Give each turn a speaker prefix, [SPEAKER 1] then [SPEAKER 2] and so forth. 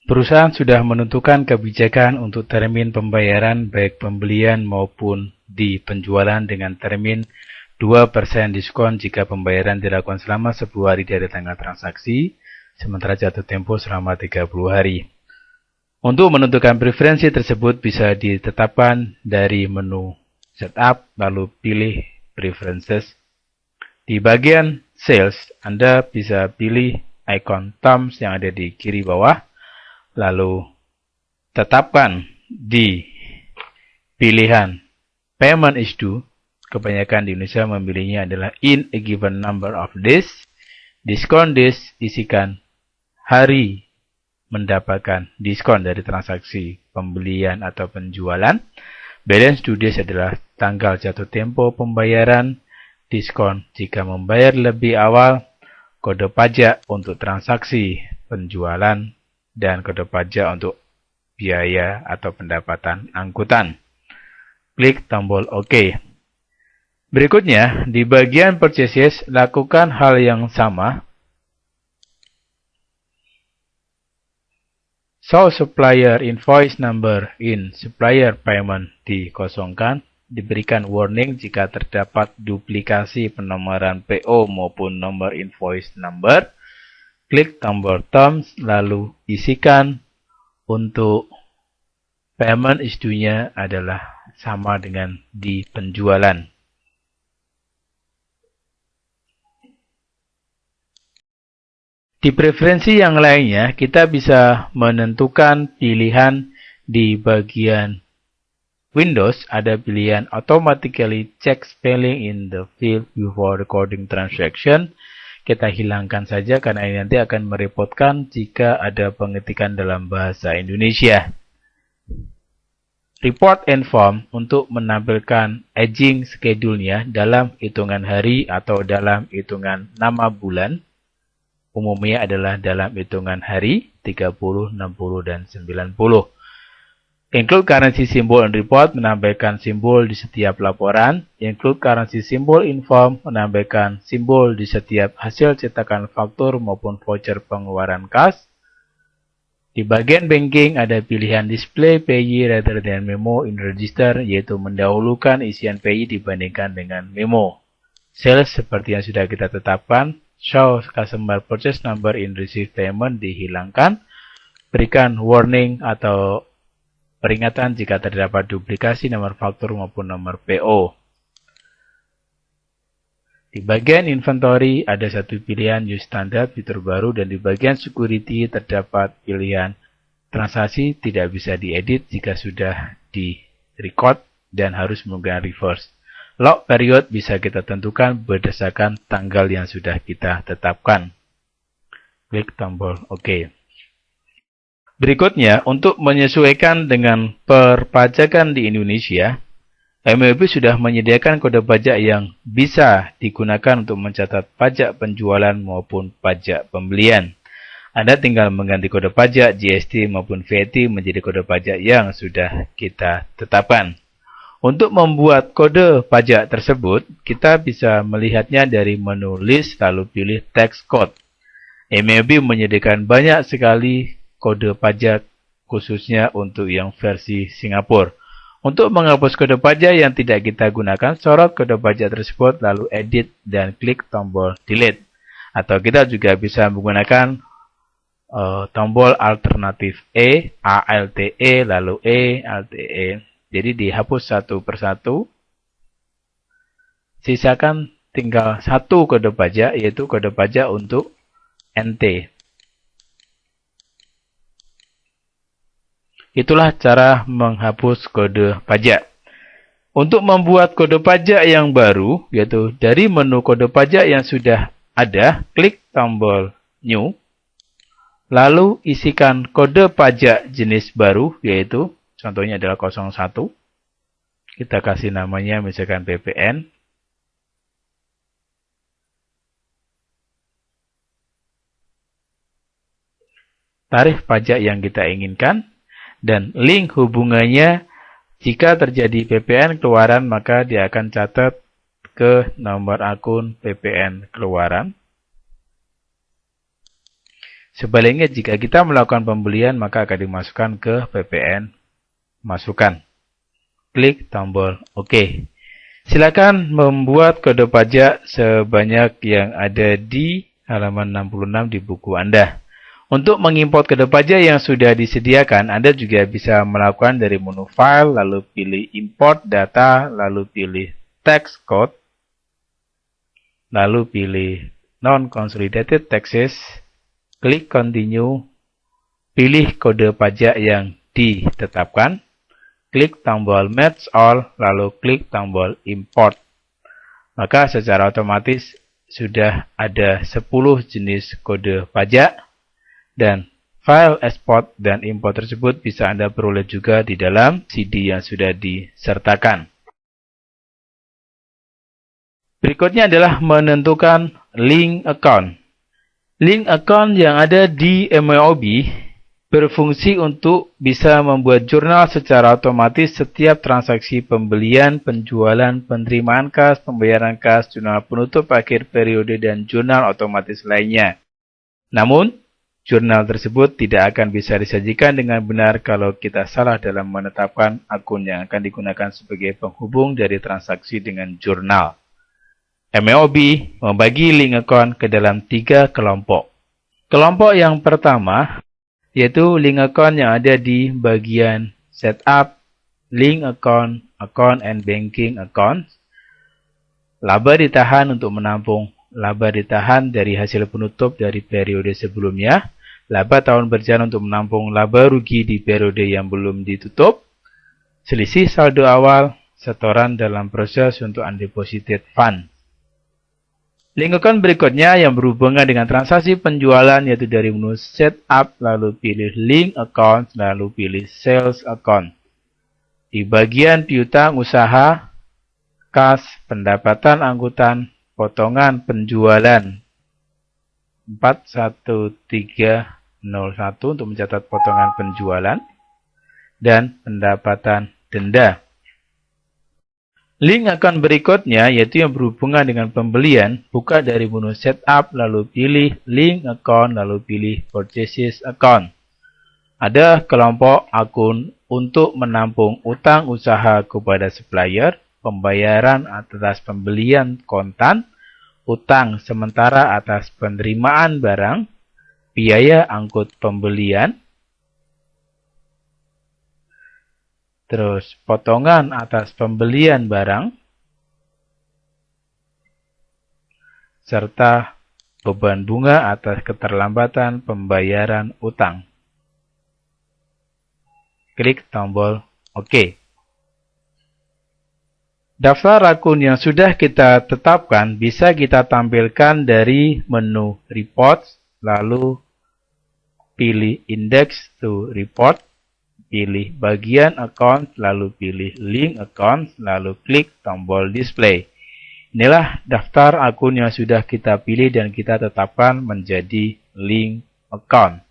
[SPEAKER 1] Perusahaan sudah menentukan kebijakan untuk termin pembayaran baik pembelian maupun di penjualan dengan termin 2% diskon jika pembayaran dilakukan selama 10 hari dari tanggal transaksi, sementara jatuh tempo selama 30 hari. Untuk menentukan preferensi tersebut bisa ditetapkan dari menu Setup, lalu pilih Preferences. Di bagian Sales, Anda bisa pilih ikon Terms yang ada di kiri bawah, lalu tetapkan di pilihan Payment is due. Kebanyakan di Indonesia memilihnya adalah in a given number of days. Diskon days, isikan hari mendapatkan diskon dari transaksi pembelian atau penjualan. Balance due days adalah tanggal jatuh tempo pembayaran. Diskon jika membayar lebih awal. Kode pajak untuk transaksi penjualan dan kode pajak untuk biaya atau pendapatan angkutan. Klik tombol OK. Berikutnya, di bagian Purchases, lakukan hal yang sama. Show Supplier Invoice Number in Supplier Payment dikosongkan. Diberikan warning jika terdapat duplikasi penomoran PO maupun nomor invoice number. Klik tombol Terms, lalu isikan untuk payment is due-nya adalah sama dengan di penjualan. Di preferensi yang lainnya, kita bisa menentukan pilihan di bagian Windows, ada pilihan Automatically Check Spelling in the Field Before Recording Transaction. Kita hilangkan saja karena ini nanti akan merepotkan jika ada pengetikan dalam bahasa Indonesia. Report and Form untuk menampilkan aging schedule-nya dalam hitungan hari atau dalam hitungan nama bulan. Umumnya adalah dalam hitungan hari 30, 60, dan 90. Include currency symbol in report menambahkan simbol di setiap laporan. Include currency symbol in form menambahkan simbol di setiap hasil cetakan faktur maupun voucher pengeluaran kas. Di bagian banking ada pilihan display payee rather than memo in register, yaitu mendahulukan isian payee dibandingkan dengan memo. Sales seperti yang sudah kita tetapkan. Show customer purchase number in receive payment dihilangkan. Berikan warning atau peringatan jika terdapat duplikasi nomor faktur maupun nomor PO. Di bagian inventory ada satu pilihan use standard fitur baru, dan di bagian security terdapat pilihan transaksi tidak bisa diedit jika sudah di record dan harus menggunakan reverse. Lock period bisa kita tentukan berdasarkan tanggal yang sudah kita tetapkan. Klik tombol OK. Berikutnya, untuk menyesuaikan dengan perpajakan di Indonesia, MUIB sudah menyediakan kode pajak yang bisa digunakan untuk mencatat pajak penjualan maupun pajak pembelian. Anda tinggal mengganti kode pajak GST maupun VAT menjadi kode pajak yang sudah kita tetapkan. Untuk membuat kode pajak tersebut, kita bisa melihatnya dari menu List lalu pilih Text Code. MUIB menyediakan banyak sekali kode pajak khususnya untuk yang versi Singapura. Untuk menghapus kode pajak yang tidak kita gunakan, sorot kode pajak tersebut lalu edit dan klik tombol delete. Atau kita juga bisa menggunakan tombol alternatif ALTE lalu ALTE. Jadi dihapus satu persatu. Sisakan tinggal satu kode pajak, yaitu kode pajak untuk NT. Itulah cara menghapus kode pajak. Untuk membuat kode pajak yang baru, yaitu dari menu kode pajak yang sudah ada, klik tombol New. Lalu isikan kode pajak jenis baru, yaitu contohnya adalah 01. Kita kasih namanya misalkan PPN. Tarif pajak yang kita inginkan. Dan link hubungannya, jika terjadi PPN keluaran, maka dia akan catat ke nomor akun PPN keluaran. Sebaliknya, jika kita melakukan pembelian, maka akan dimasukkan ke PPN Masukan. Klik tombol OK. Silakan membuat kode pajak sebanyak yang ada di halaman 66 di buku Anda. Untuk mengimport kode pajak yang sudah disediakan, Anda juga bisa melakukan dari menu File, lalu pilih Import Data, lalu pilih Tax Code, lalu pilih Non-Consolidated Taxes, klik Continue, pilih kode pajak yang ditetapkan, klik tombol Match All, lalu klik tombol Import. Maka secara otomatis sudah ada 10 jenis kode pajak, dan file ekspor dan import tersebut bisa Anda peroleh juga di dalam CD yang sudah disertakan. Berikutnya adalah menentukan link account. Link account yang ada di MYOB berfungsi untuk bisa membuat jurnal secara otomatis setiap transaksi pembelian, penjualan, penerimaan kas, pembayaran kas, jurnal penutup akhir periode, dan jurnal otomatis lainnya. Namun, jurnal tersebut tidak akan bisa disajikan dengan benar kalau kita salah dalam menetapkan akun yang akan digunakan sebagai penghubung dari transaksi dengan jurnal. MYOB membagi link account ke dalam 3 kelompok. Kelompok yang pertama yaitu link account yang ada di bagian Setup, Link Account, Account and Banking Account. Laba ditahan untuk menampung laba ditahan dari hasil penutup dari periode sebelumnya. Laba tahun berjalan untuk menampung laba rugi di periode yang belum ditutup. Selisih saldo awal, setoran dalam proses untuk undeposited fund. Link account berikutnya yang berhubungan dengan transaksi penjualan yaitu dari menu Setup, lalu pilih Link Account, lalu pilih Sales Account. Di bagian piutang usaha, kas, pendapatan angkutan, potongan penjualan 41301 untuk mencatat potongan penjualan, dan pendapatan denda. Link account berikutnya yaitu yang berhubungan dengan pembelian, buka dari menu Setup, lalu pilih Link Account, lalu pilih Purchases Account. Ada kelompok akun untuk menampung utang usaha kepada supplier, pembayaran atas pembelian kontan, utang sementara atas penerimaan barang, biaya angkut pembelian, terus potongan atas pembelian barang, serta beban bunga atas keterlambatan pembayaran utang. Klik tombol OK. Daftar akun yang sudah kita tetapkan bisa kita tampilkan dari menu Reports, lalu pilih Index to Report, pilih bagian Account, lalu pilih Link Account, lalu klik tombol Display. Inilah daftar akun yang sudah kita pilih dan kita tetapkan menjadi link account.